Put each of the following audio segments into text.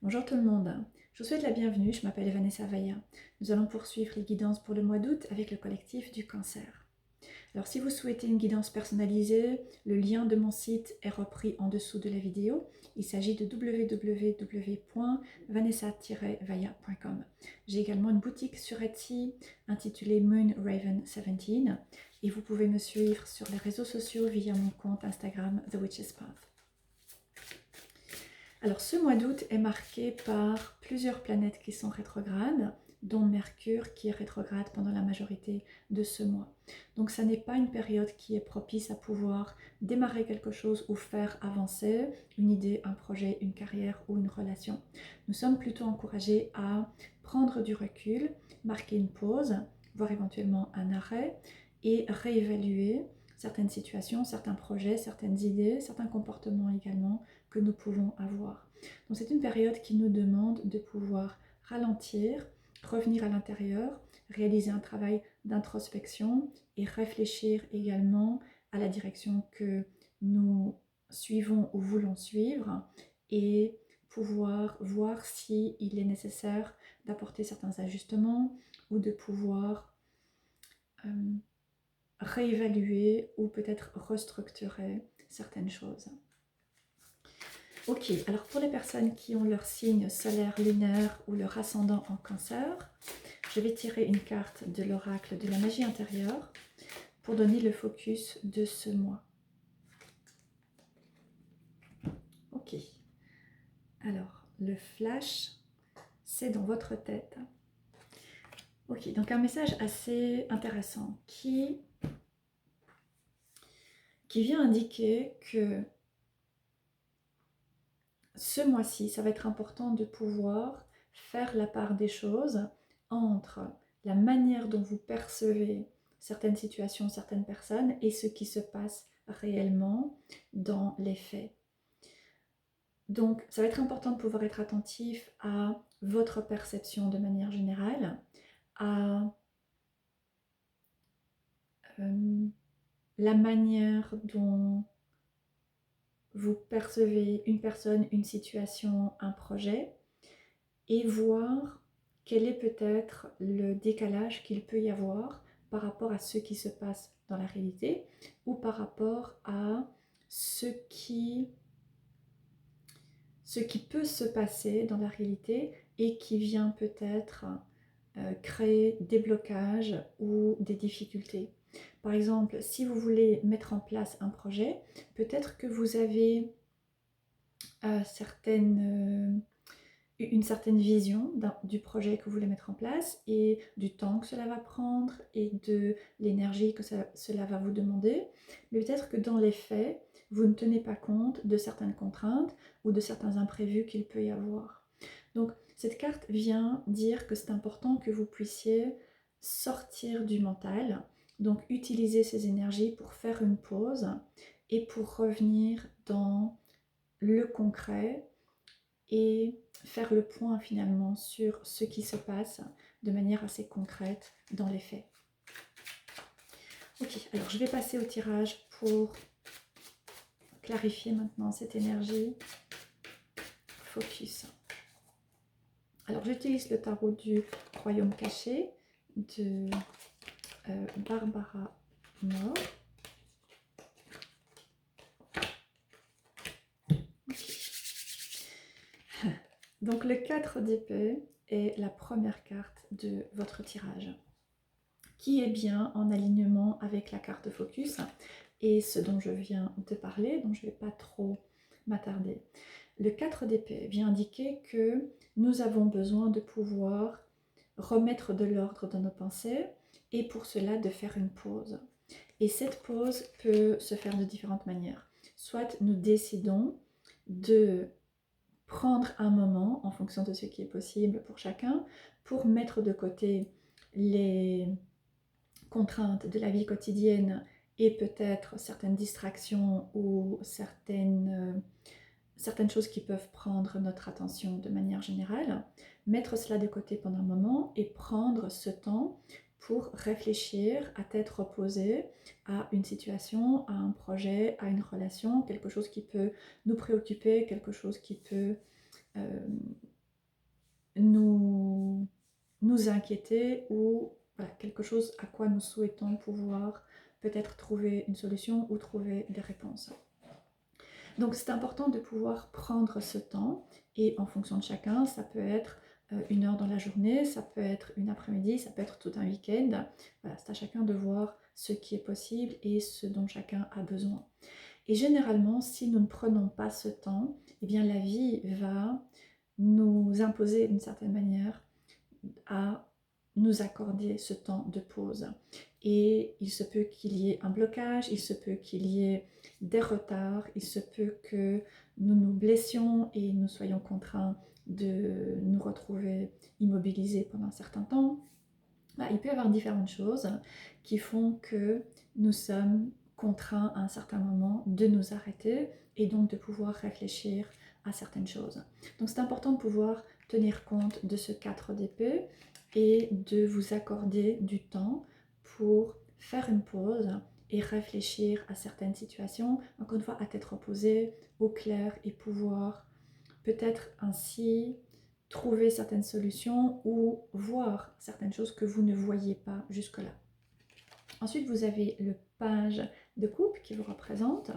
Bonjour tout le monde, je vous souhaite la bienvenue, je m'appelle Vanessa Vaya. Nous allons poursuivre les guidances pour le mois d'août avec le collectif du cancer. Alors si vous souhaitez une guidance personnalisée, le lien de mon site est repris en dessous de la vidéo. Il s'agit de www.vanessa-vaya.com. J'ai également une boutique sur Etsy intitulée Moon Raven 17 et vous pouvez me suivre sur les réseaux sociaux via mon compte Instagram The Witch's Path. Alors ce mois d'août est marqué par plusieurs planètes qui sont rétrogrades, dont Mercure qui est rétrograde pendant la majorité de ce mois. Donc ça n'est pas une période qui est propice à pouvoir démarrer quelque chose ou faire avancer une idée, un projet, une carrière ou une relation. Nous sommes plutôt encouragés à prendre du recul, marquer une pause, voire éventuellement un arrêt et réévaluer certaines situations, certains projets, certaines idées, certains comportements également que nous pouvons avoir. Donc c'est une période qui nous demande de pouvoir ralentir, revenir à l'intérieur, réaliser un travail d'introspection et réfléchir également à la direction que nous suivons ou voulons suivre et pouvoir voir s'il est nécessaire d'apporter certains ajustements ou de pouvoir réévaluer ou peut-être restructurer certaines choses. Ok, alors pour les personnes qui ont leur signe solaire, lunaire ou leur ascendant en cancer, je vais tirer une carte de l'oracle de la magie intérieure pour donner le focus de ce mois. Ok, alors le flash, c'est dans votre tête. Ok, donc un message assez intéressant qui vient indiquer que ce mois-ci, ça va être important de pouvoir faire la part des choses entre la manière dont vous percevez certaines situations, certaines personnes et ce qui se passe réellement dans les faits. Donc, ça va être important de pouvoir être attentif à votre perception de manière générale, à la manière dont vous percevez une personne, une situation, un projet, et voir quel est peut-être le décalage qu'il peut y avoir par rapport à ce qui se passe dans la réalité ou par rapport à ce qui peut se passer dans la réalité et qui vient peut-être créer des blocages ou des difficultés. Par exemple, si vous voulez mettre en place un projet, peut-être que vous avez une certaine vision du projet que vous voulez mettre en place et du temps que cela va prendre et de l'énergie que cela va vous demander. Mais peut-être que dans les faits, vous ne tenez pas compte de certaines contraintes ou de certains imprévus qu'il peut y avoir. Donc cette carte vient dire que c'est important que vous puissiez sortir du mental, donc utiliser ces énergies pour faire une pause et pour revenir dans le concret et faire le point finalement sur ce qui se passe de manière assez concrète dans les faits. Ok, alors je vais passer au tirage pour clarifier maintenant cette énergie. Focus. Alors j'utilise le tarot du royaume caché de Barbara Moore. Donc le 4 d'épée est la première carte de votre tirage, qui est bien en alignement avec la carte focus et ce dont je viens de parler, donc je ne vais pas trop m'attarder. Le 4 d'épée vient indiquer que nous avons besoin de pouvoir remettre de l'ordre dans nos pensées et pour cela de faire une pause. Et cette pause peut se faire de différentes manières. Soit nous décidons de prendre un moment, en fonction de ce qui est possible pour chacun, pour mettre de côté les contraintes de la vie quotidienne et peut-être certaines distractions ou certaines choses qui peuvent prendre notre attention de manière générale, mettre cela de côté pendant un moment et prendre ce temps pour réfléchir à tête reposée à une situation, à un projet, à une relation, quelque chose qui peut nous préoccuper, quelque chose qui peut nous inquiéter ou voilà, quelque chose à quoi nous souhaitons pouvoir peut-être trouver une solution ou trouver des réponses. Donc c'est important de pouvoir prendre ce temps et en fonction de chacun, ça peut être 1 heure dans la journée, ça peut être une après-midi, ça peut être tout un week-end. Voilà, c'est à chacun de voir ce qui est possible et ce dont chacun a besoin. Et généralement, si nous ne prenons pas ce temps, eh bien la vie va nous imposer d'une certaine manière à nous accorder ce temps de pause. Et il se peut qu'il y ait un blocage, il se peut qu'il y ait des retards, il se peut que nous nous blessions et nous soyons contraints de nous retrouver immobilisés pendant un certain temps. Il peut y avoir différentes choses qui font que nous sommes contraints à un certain moment de nous arrêter et donc de pouvoir réfléchir à certaines choses. Donc c'est important de pouvoir tenir compte de ce 4 d'épée et de vous accorder du temps pour faire une pause et réfléchir à certaines situations, encore une fois à tête reposée, au clair et pouvoir peut-être ainsi trouver certaines solutions ou voir certaines choses que vous ne voyez pas jusque-là. Ensuite, vous avez le page de coupe qui vous représente,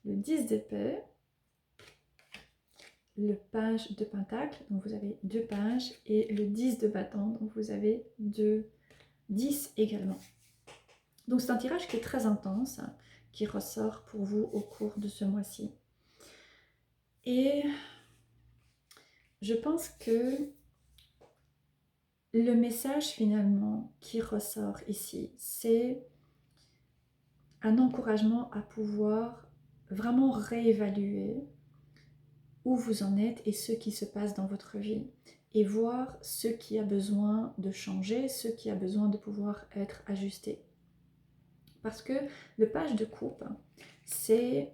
le 10 d'épée, le page de pentacle, donc vous avez 2 pages, et le 10 de bâton, donc vous avez 10 également. Donc c'est un tirage qui est très intense, qui ressort pour vous au cours de ce mois-ci. Et je pense que le message finalement qui ressort ici, c'est un encouragement à pouvoir vraiment réévaluer où vous en êtes et ce qui se passe dans votre vie et voir ce qui a besoin de changer, ce qui a besoin de pouvoir être ajusté. Parce que le page de coupe, c'est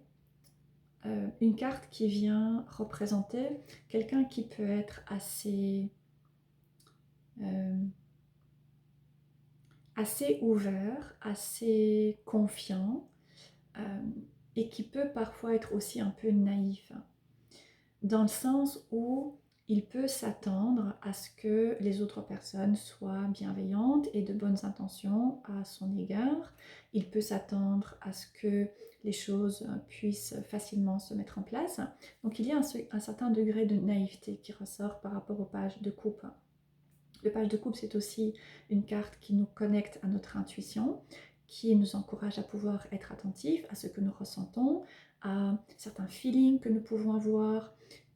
une carte qui vient représenter quelqu'un qui peut être assez ouvert, assez confiant et qui peut parfois être aussi un peu naïf, dans le sens où il peut s'attendre à ce que les autres personnes soient bienveillantes et de bonnes intentions à son égard. Il peut s'attendre à ce que les choses puissent facilement se mettre en place. Donc il y a un certain degré de naïveté qui ressort par rapport aux pages de coupe. Le page de coupe, c'est aussi une carte qui nous connecte à notre intuition, qui nous encourage à pouvoir être attentifs à ce que nous ressentons, à certains feelings que nous pouvons avoir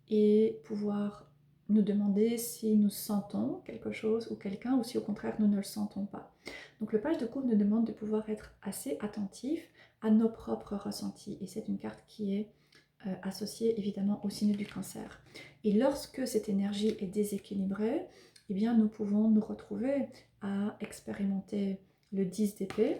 et pouvoir nous demander si nous sentons quelque chose ou quelqu'un ou si au contraire nous ne le sentons pas. Donc le page de coupe nous demande de pouvoir être assez attentif à nos propres ressentis et c'est une carte qui est associée évidemment au signe du cancer. Et lorsque cette énergie est déséquilibrée, eh bien, nous pouvons nous retrouver à expérimenter le 10 d'épée,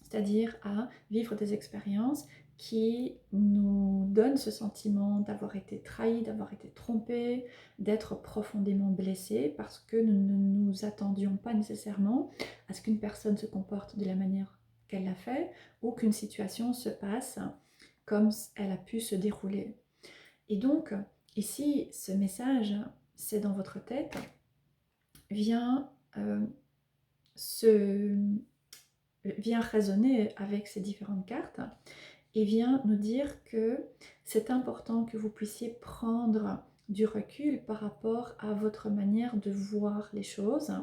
c'est-à-dire à vivre des expériences qui nous donnent ce sentiment d'avoir été trahi, d'avoir été trompé, d'être profondément blessé parce que nous ne nous attendions pas nécessairement à ce qu'une personne se comporte de la manière qu'elle l'a fait ou qu'une situation se passe comme elle a pu se dérouler. Et donc, ici, ce message, c'est dans votre tête, vient résonner avec ces différentes cartes et vient nous dire que c'est important que vous puissiez prendre du recul par rapport à votre manière de voir les choses,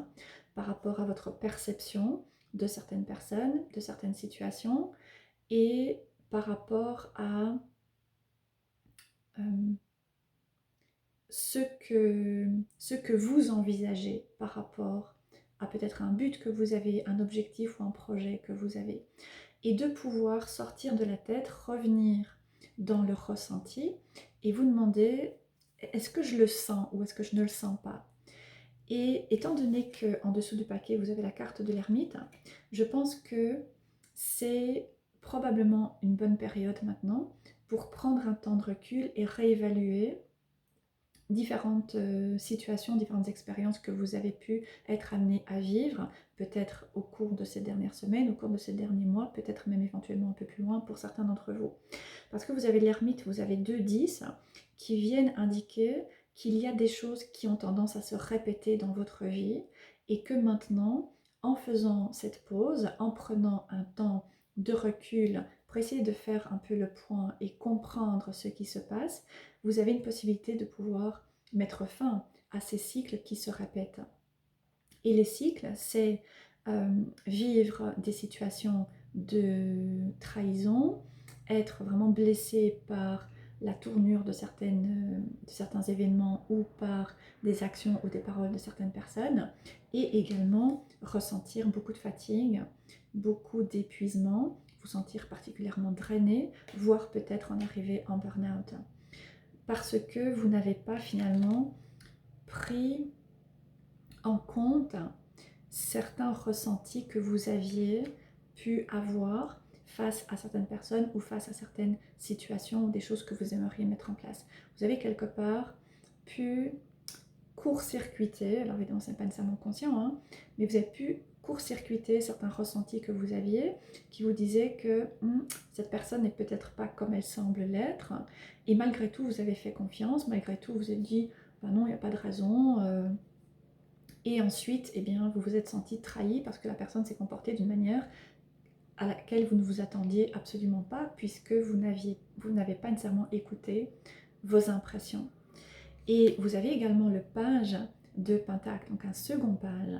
par rapport à votre perception de certaines personnes, de certaines situations et par rapport à ce que vous envisagez par rapport à peut-être un but que vous avez, un objectif ou un projet que vous avez. Et de pouvoir sortir de la tête, revenir dans le ressenti et vous demander est-ce que je le sens ou est-ce que je ne le sens pas. Et étant donné qu'en dessous du paquet vous avez la carte de l'ermite, je pense que c'est probablement une bonne période maintenant pour prendre un temps de recul et réévaluer différentes situations, différentes expériences que vous avez pu être amené à vivre, peut-être au cours de ces dernières semaines, au cours de ces derniers mois, peut-être même éventuellement un peu plus loin pour certains d'entre vous. Parce que vous avez l'ermite, vous avez 2 10 qui viennent indiquer qu'il y a des choses qui ont tendance à se répéter dans votre vie et que maintenant, en faisant cette pause, en prenant un temps de recul pour essayer de faire un peu le point et comprendre ce qui se passe, vous avez une possibilité de pouvoir mettre fin à ces cycles qui se répètent. Et les cycles, c'est vivre des situations de trahison, être vraiment blessé par la tournure de certains événements ou par des actions ou des paroles de certaines personnes, et également ressentir beaucoup de fatigue, beaucoup d'épuisement, vous sentir particulièrement drainé, voire peut-être en arriver en burn-out. Parce que vous n'avez pas finalement pris en compte certains ressentis que vous aviez pu avoir face à certaines personnes ou face à certaines situations ou des choses que vous aimeriez mettre en place. Vous avez quelque part pu court-circuiter, alors évidemment ce n'est pas nécessairement conscient, hein, mais vous avez pu court-circuiter certains ressentis que vous aviez qui vous disaient que cette personne n'est peut-être pas comme elle semble l'être, et malgré tout vous avez fait confiance, malgré tout vous vous êtes dit bah non, il n'y a pas de raison, et ensuite eh bien, vous vous êtes senti trahi parce que la personne s'est comportée d'une manière à laquelle vous ne vous attendiez absolument pas, puisque vous n'avez pas nécessairement écouté vos impressions. Et vous avez également le page de Pentacle, donc un second page.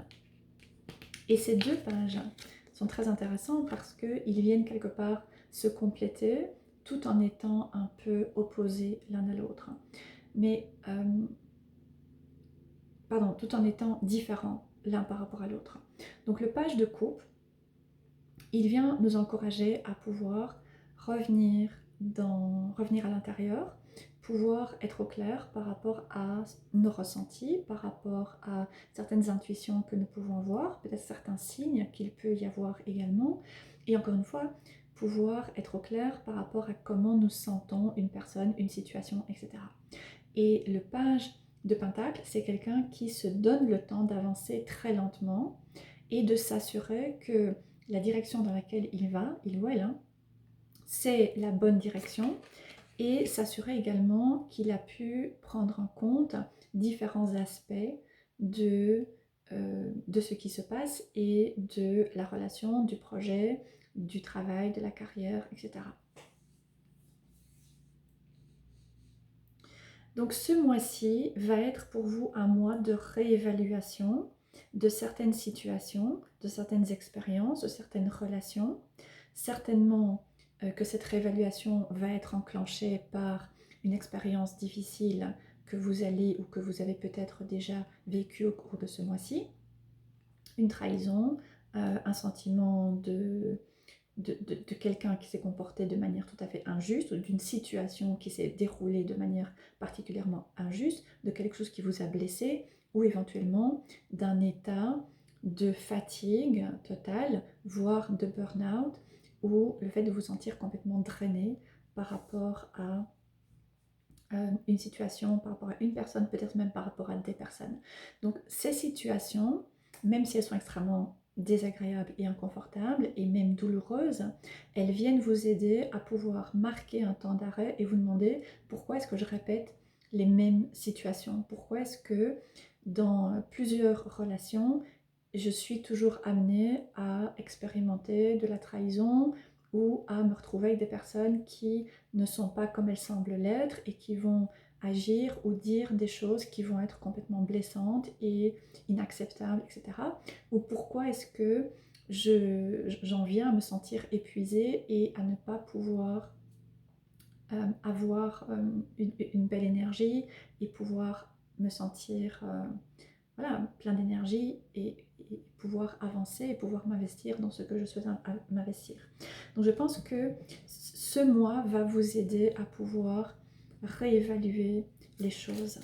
Et ces deux pages sont très intéressants parce qu'ils viennent quelque part se compléter tout en étant un peu opposés l'un à l'autre. Mais, tout en étant différents l'un par rapport à l'autre. Donc le page de coupe, il vient nous encourager à pouvoir revenir à l'intérieur, pouvoir être au clair par rapport à nos ressentis, par rapport à certaines intuitions que nous pouvons avoir, peut-être certains signes qu'il peut y avoir également, et encore une fois, pouvoir être au clair par rapport à comment nous sentons une personne, une situation, etc. Et le page de Pentacle, c'est quelqu'un qui se donne le temps d'avancer très lentement et de s'assurer que la direction dans laquelle il va, il ou elle, hein, c'est la bonne direction, et s'assurer également qu'il a pu prendre en compte différents aspects de ce qui se passe et de la relation, du projet, du travail, de la carrière, etc. Donc ce mois-ci va être pour vous un mois de réévaluation de certaines situations, de certaines expériences, de certaines relations. Certainement que cette réévaluation va être enclenchée par une expérience difficile que vous allez ou que vous avez peut-être déjà vécu au cours de ce mois-ci. Une trahison, un sentiment de quelqu'un qui s'est comporté de manière tout à fait injuste, ou d'une situation qui s'est déroulée de manière particulièrement injuste, de quelque chose qui vous a blessé, ou éventuellement d'un état de fatigue totale, voire de burn-out, ou le fait de vous sentir complètement drainé par rapport à une situation, par rapport à une personne, peut-être même par rapport à des personnes. Donc ces situations, même si elles sont extrêmement désagréables et inconfortables et même douloureuses, elles viennent vous aider à pouvoir marquer un temps d'arrêt et vous demander pourquoi est-ce que je répète les mêmes situations, pourquoi est-ce que dans plusieurs relations je suis toujours amenée à expérimenter de la trahison ou à me retrouver avec des personnes qui ne sont pas comme elles semblent l'être et qui vont agir ou dire des choses qui vont être complètement blessantes et inacceptables, etc. Ou pourquoi est-ce que j'en viens à me sentir épuisée et à ne pas pouvoir avoir une belle énergie et pouvoir me sentir voilà, plein d'énergie et pouvoir avancer et pouvoir m'investir dans ce que je souhaite m'investir. Donc je pense que ce mois va vous aider à pouvoir réévaluer les choses.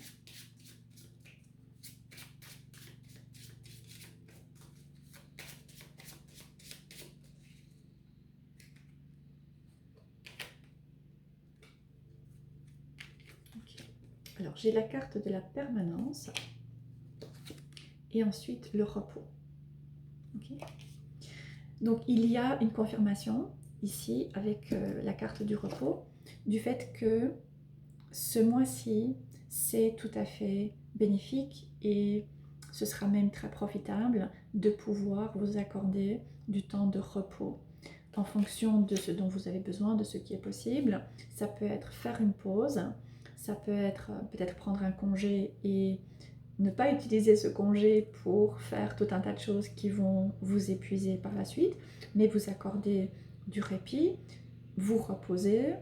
Okay. Alors j'ai la carte de la permanence et ensuite le repos. Okay. Donc il y a une confirmation ici avec la carte du repos du fait que ce mois-ci, c'est tout à fait bénéfique et ce sera même très profitable de pouvoir vous accorder du temps de repos en fonction de ce dont vous avez besoin, de ce qui est possible. Ça peut être faire une pause, ça peut être peut-être prendre un congé et ne pas utiliser ce congé pour faire tout un tas de choses qui vont vous épuiser par la suite, mais vous accorder du répit, vous reposer,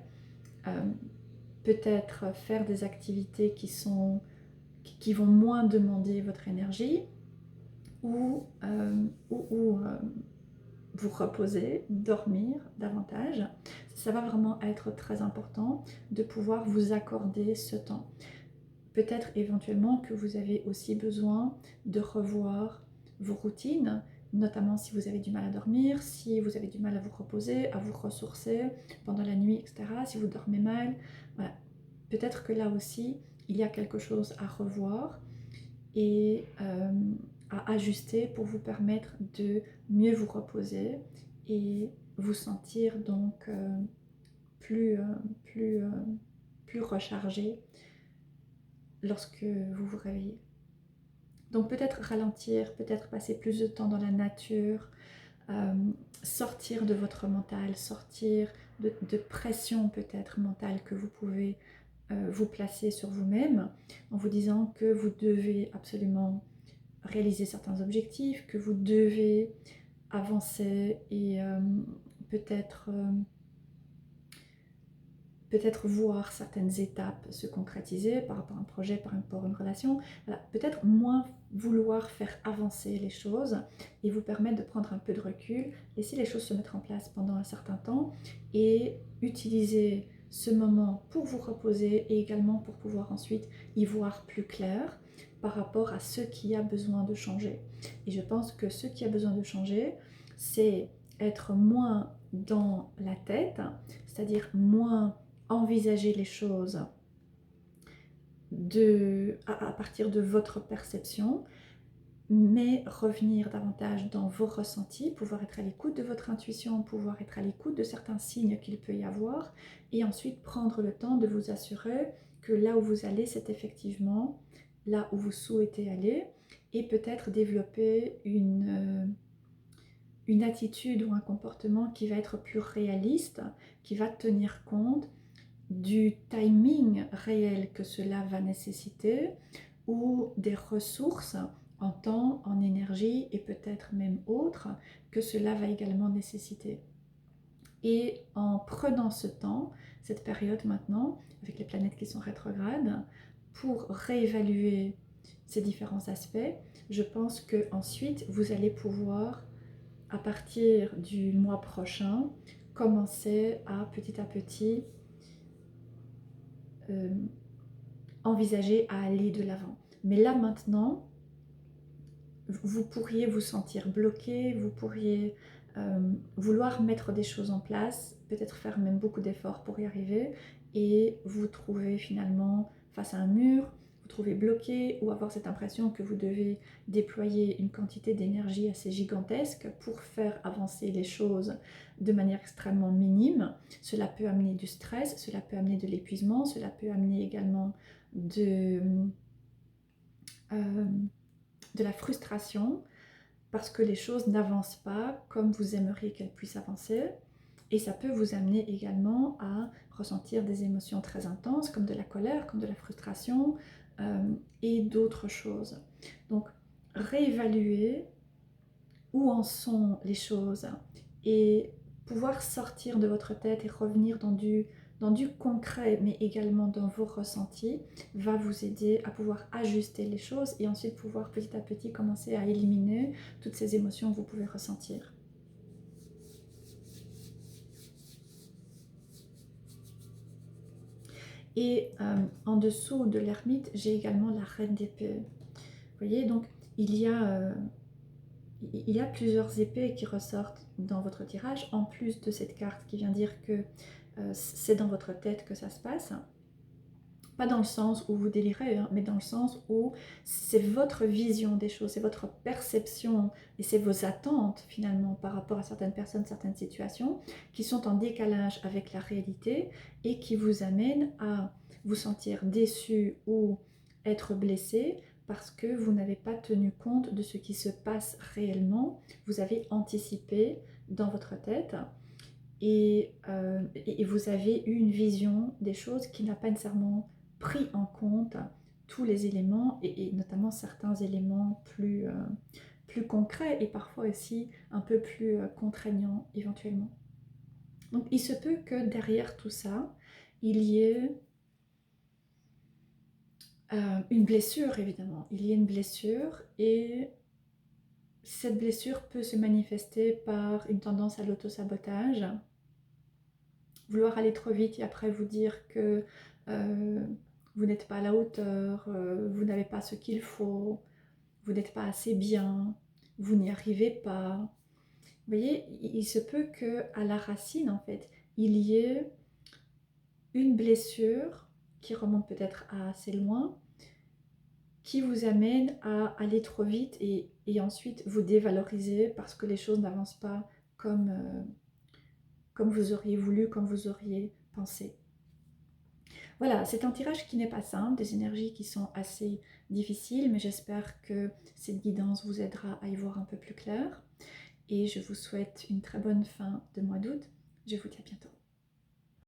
euh, peut-être faire des activités qui vont moins demander votre énergie ou vous reposer, dormir davantage. Ça va vraiment être très important de pouvoir vous accorder ce temps. Peut-être éventuellement que vous avez aussi besoin de revoir vos routines, notamment si vous avez du mal à dormir, si vous avez du mal à vous reposer, à vous ressourcer pendant la nuit, etc. Si vous dormez mal, voilà. Peut-être que là aussi, il y a quelque chose à revoir et à ajuster pour vous permettre de mieux vous reposer et vous sentir donc plus, plus rechargé lorsque vous vous réveillez. Donc peut-être ralentir, peut-être passer plus de temps dans la nature, sortir de votre mental, sortir de pression peut-être mentale que vous pouvez vous placer sur vous-même en vous disant que vous devez absolument réaliser certains objectifs, que vous devez avancer et peut-être voir certaines étapes se concrétiser par rapport à un projet, par rapport à une relation. Voilà, peut-être moins vouloir faire avancer les choses et vous permettre de prendre un peu de recul, laisser les choses se mettre en place pendant un certain temps et utiliser ce moment pour vous reposer et également pour pouvoir ensuite y voir plus clair par rapport à ce qui a besoin de changer. Et je pense que ce qui a besoin de changer, c'est être moins dans la tête, c'est-à-dire moins envisager les choses à partir de votre perception, mais revenir davantage dans vos ressentis, pouvoir être à l'écoute de votre intuition, pouvoir être à l'écoute de certains signes qu'il peut y avoir, et ensuite prendre le temps de vous assurer que là où vous allez, c'est effectivement là où vous souhaitez aller, et peut-être développer une attitude ou un comportement qui va être plus réaliste, qui va tenir compte du timing réel que cela va nécessiter ou des ressources en temps, en énergie et peut-être même autres que cela va également nécessiter. Et en prenant ce temps, cette période maintenant, avec les planètes qui sont rétrogrades, pour réévaluer ces différents aspects, je pense que ensuite vous allez pouvoir, à partir du mois prochain, commencer à petit envisager à aller de l'avant. Mais là maintenant, vous pourriez vous sentir bloqué, vous pourriez vouloir mettre des choses en place, peut-être faire même beaucoup d'efforts pour y arriver, et vous trouver finalement face à un mur, vous trouvez bloqué ou avoir cette impression que vous devez déployer une quantité d'énergie assez gigantesque pour faire avancer les choses de manière extrêmement minime. Cela peut amener du stress, cela peut amener de l'épuisement, cela peut amener également de la frustration parce que les choses n'avancent pas comme vous aimeriez qu'elles puissent avancer. Et ça peut vous amener également à ressentir des émotions très intenses comme de la colère, comme de la frustration et d'autres choses. Donc réévaluer où en sont les choses et pouvoir sortir de votre tête et revenir dans du concret, mais également dans vos ressentis, va vous aider à pouvoir ajuster les choses et ensuite pouvoir petit à petit commencer à éliminer toutes ces émotions que vous pouvez ressentir. Et en dessous de l'ermite, j'ai également la reine d'épée. Vous voyez, donc il y a plusieurs épées qui ressortent dans votre tirage, en plus de cette carte qui vient dire que c'est dans votre tête que ça se passe. Pas dans le sens où vous délirez, hein, mais dans le sens où c'est votre vision des choses, c'est votre perception et c'est vos attentes finalement par rapport à certaines personnes, certaines situations qui sont en décalage avec la réalité et qui vous amènent à vous sentir déçu ou être blessé parce que vous n'avez pas tenu compte de ce qui se passe réellement. Vous avez anticipé dans votre tête et vous avez eu une vision des choses qui n'a pas nécessairement pris en compte tous les éléments et notamment certains éléments plus concrets et parfois aussi un peu plus contraignants éventuellement. Donc il se peut que derrière tout ça, il y ait une blessure évidemment. Il y a une blessure et cette blessure peut se manifester par une tendance à l'autosabotage, vouloir aller trop vite et après vous dire que vous n'êtes pas à la hauteur, vous n'avez pas ce qu'il faut, vous n'êtes pas assez bien, vous n'y arrivez pas. Vous voyez, il se peut qu'à la racine, en fait, il y ait une blessure qui remonte peut-être à assez loin, qui vous amène à aller trop vite et ensuite vous dévaloriser parce que les choses n'avancent pas comme vous auriez voulu, comme vous auriez pensé. Voilà, c'est un tirage qui n'est pas simple, des énergies qui sont assez difficiles, mais j'espère que cette guidance vous aidera à y voir un peu plus clair. Et je vous souhaite une très bonne fin de mois d'août. Je vous dis à bientôt.